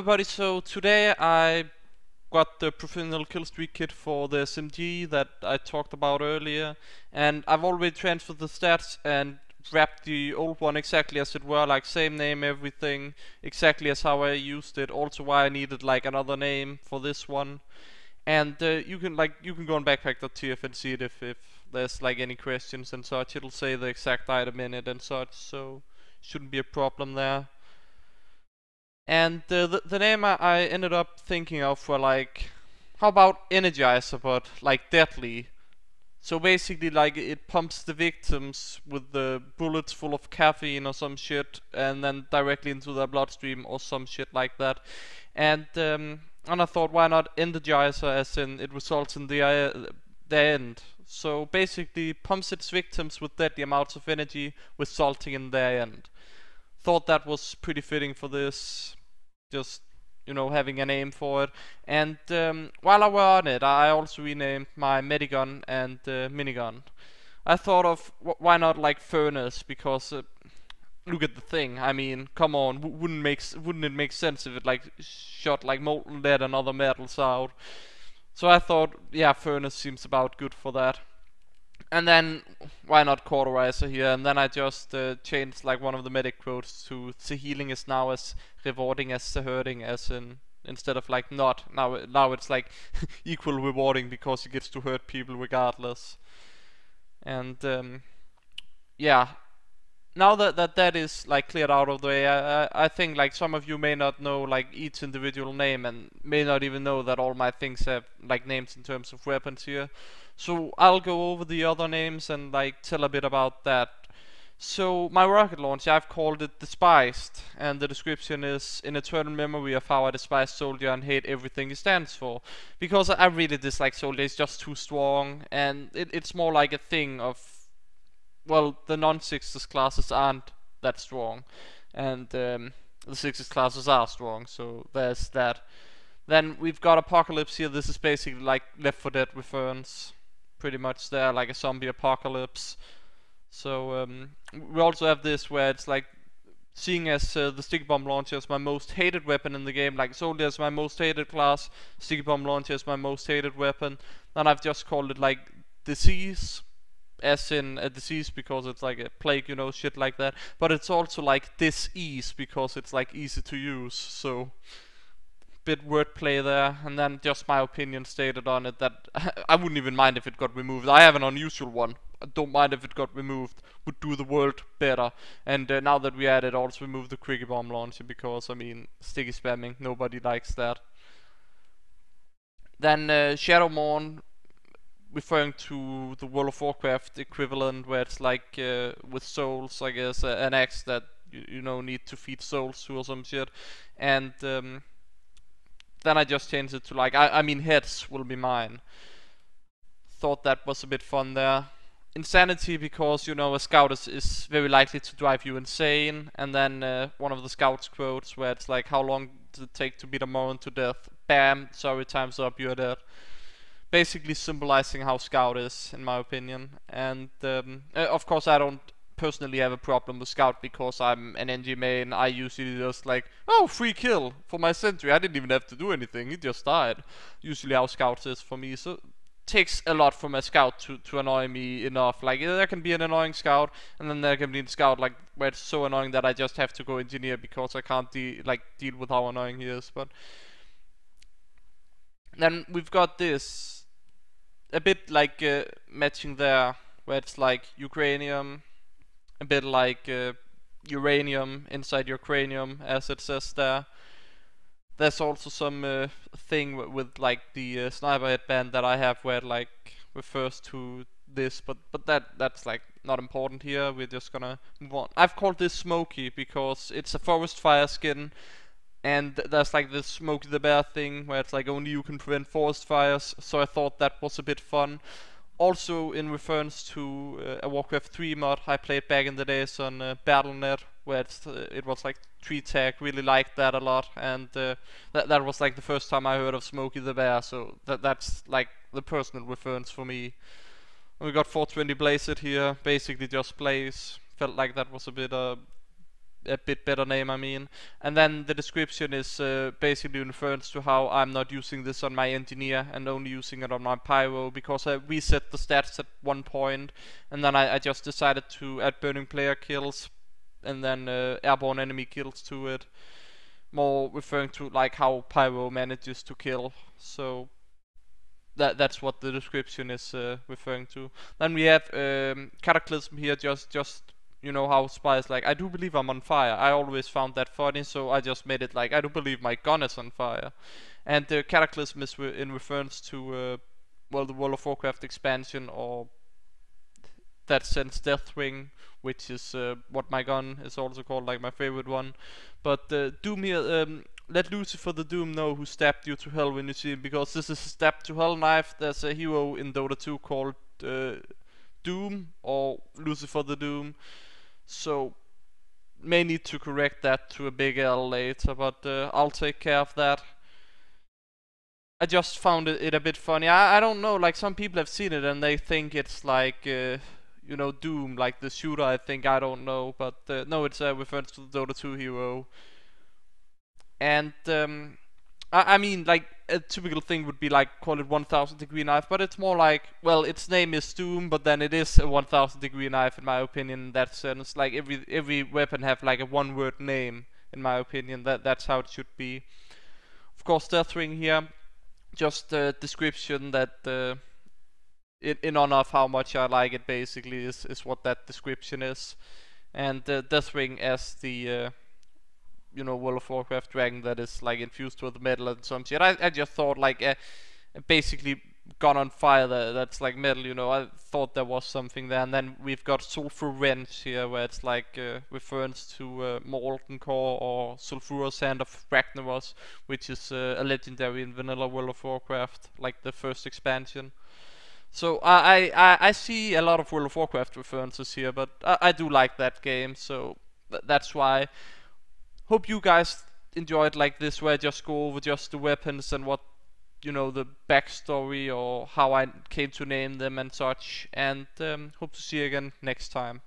everybody, so today I got the professional killstreak kit for the SMG that I talked about earlier, and I've already transferred the stats and wrapped the old one exactly as it were, like same name, everything, exactly as how I used it, also why I needed like another name for this one. And you can go on backpack.tf and see it if there's like any questions and such. It'll say the exact item in it and such, so shouldn't be a problem there. And the name I ended up thinking of were like, how about Energizer, but like deadly. So basically, like, it pumps the victims with the bullets full of caffeine or some shit, and then directly into their bloodstream or some shit like that. And I thought, why not Energizer, as in it results in the end. So basically, pumps its victims with deadly amounts of energy, resulting in their end. Thought that was pretty fitting for this, just, you know, having a name for it. And while I were on it, I also renamed my medigun and minigun. I thought of why not like furnace, because look at the thing. I mean, come on, wouldn't it make sense if it like shot like molten lead and other metals out? So I thought, yeah, furnace seems about good for that. And then, why not cauterizer here? And then I just changed like one of the medic quotes to "the healing is now as rewarding as the hurting," as in, instead of like not, now it's like equal rewarding because it gets to hurt people regardless. And yeah, now that is like cleared out of the way, I think like some of you may not know like each individual name, and may not even know that all my things have like names in terms of weapons here. So I'll go over the other names and like tell a bit about that. So my rocket launcher, I've called it Despised, and the description is: in eternal memory of how I despise Soldier and hate everything he stands for. Because I really dislike Soldier, he's just too strong, and it's more like a thing of, well, the non-Sixes classes aren't that strong, and the Sixes classes are strong, so there's that. Then we've got Apocalypse here. This is basically like Left 4 Dead reference, pretty much there, like a zombie apocalypse. So we also have this where it's like, seeing as the sticky bomb launcher is my most hated weapon in the game, like Soldier is my most hated class, sticky bomb launcher is my most hated weapon, then I've just called it like Disease, as in a disease because it's like a plague, you know, shit like that. But it's also like dis-ease because it's like easy to use, so bit wordplay there. And then just my opinion stated on it, that I wouldn't even mind if it got removed. I have an unusual one. I don't mind if it got removed. Would do the world better. And now that we added, also remove the quickie bomb launcher, because I mean, sticky spamming, nobody likes that. Then Shadowmourne, referring to the World of Warcraft equivalent, where it's like with souls, I guess, an axe that you know need to feed souls to or some shit. And then I just changed it to like, I mean heads will be mine. Thought that was a bit fun there. Insanity, because you know a scout is very likely to drive you insane. And then one of the scouts quotes where it's like, how long does it take to beat a Moron to death? Bam, sorry, time's up, you're dead. Basically symbolizing how scout is, in my opinion. And of course I don't personally have a problem with scout, because I'm an NG main. I usually just like, oh, free kill for my sentry, I didn't even have to do anything, he just died. Usually how scouts is for me, so takes a lot from a scout to annoy me enough. Like, there can be an annoying scout, and then there can be a scout like where it's so annoying that I just have to go engineer because I can't deal with how annoying he is. But then we've got this, a bit like matching there, where it's like Ukrainium, a bit like uranium inside your cranium, as it says there. There's also some thing with like the sniper headband that I have, where it like refers to this, but that's like not important here. We're just gonna move on. I've called this Smokey because it's a forest fire skin, and there's like this Smokey the Bear thing where it's like only you can prevent forest fires, so I thought that was a bit fun. Also in reference to a Warcraft 3 mod I played back in the days on Battle.net, where it was like tree tag, really liked that a lot, and that was like the first time I heard of Smokey the Bear, so that's like the personal reference for me. We got 420 Blazed here, basically just Blaze. Felt like that was a bit a bit better name, I mean. And then the description is basically refers to how I'm not using this on my engineer and only using it on my pyro, because I reset the stats at one point, and then I just decided to add burning player kills and then airborne enemy kills to it, more referring to like how pyro manages to kill. So that's what the description is referring to. Then we have Cataclysm here, just you know how Spy is like, I do believe I'm on fire. I always found that funny, so I just made it like, I do believe my gun is on fire. And the Cataclysm is in reference to, well, the World of Warcraft expansion, or that sense Deathwing, which is what my gun is also called, like my favorite one. But Doom here, let Lucifer the Doom know who stabbed you to hell when you see him, because this is a stab to hell knife. There's a hero in Dota 2 called Doom, or Lucifer the Doom. So may need to correct that to a big L later, but I'll take care of that. I just found it a bit funny. I don't know, like some people have seen it and they think it's like you know, Doom, like the shooter, I think, I don't know, but no, it's refers to the Dota 2 hero. And I mean, like a typical thing would be like call it 1000 degree knife, but it's more like, well, its name is Doom, but then it is a 1000 degree knife in my opinion. In that sense, like every weapon have like a one word name in my opinion. That's how it should be. Of course, Deathwing here, just a description that in honor of how much I like it, basically is what that description is. And Deathwing as the you know, World of Warcraft dragon that is like infused with metal and some shit. I just thought like basically gun on fire that's like metal, you know. I thought there was something there. And then we've got Sulfur Wrench here, where it's like refers to Molten Core or Sulfurous Hand of Ragnaros, which is a legendary in vanilla World of Warcraft, like the first expansion. So I see a lot of World of Warcraft references here, but I do like that game, so that's why. Hope you guys enjoyed like this, where I just go over just the weapons and what, you know, the backstory or how I came to name them and such. And hope to see you again next time.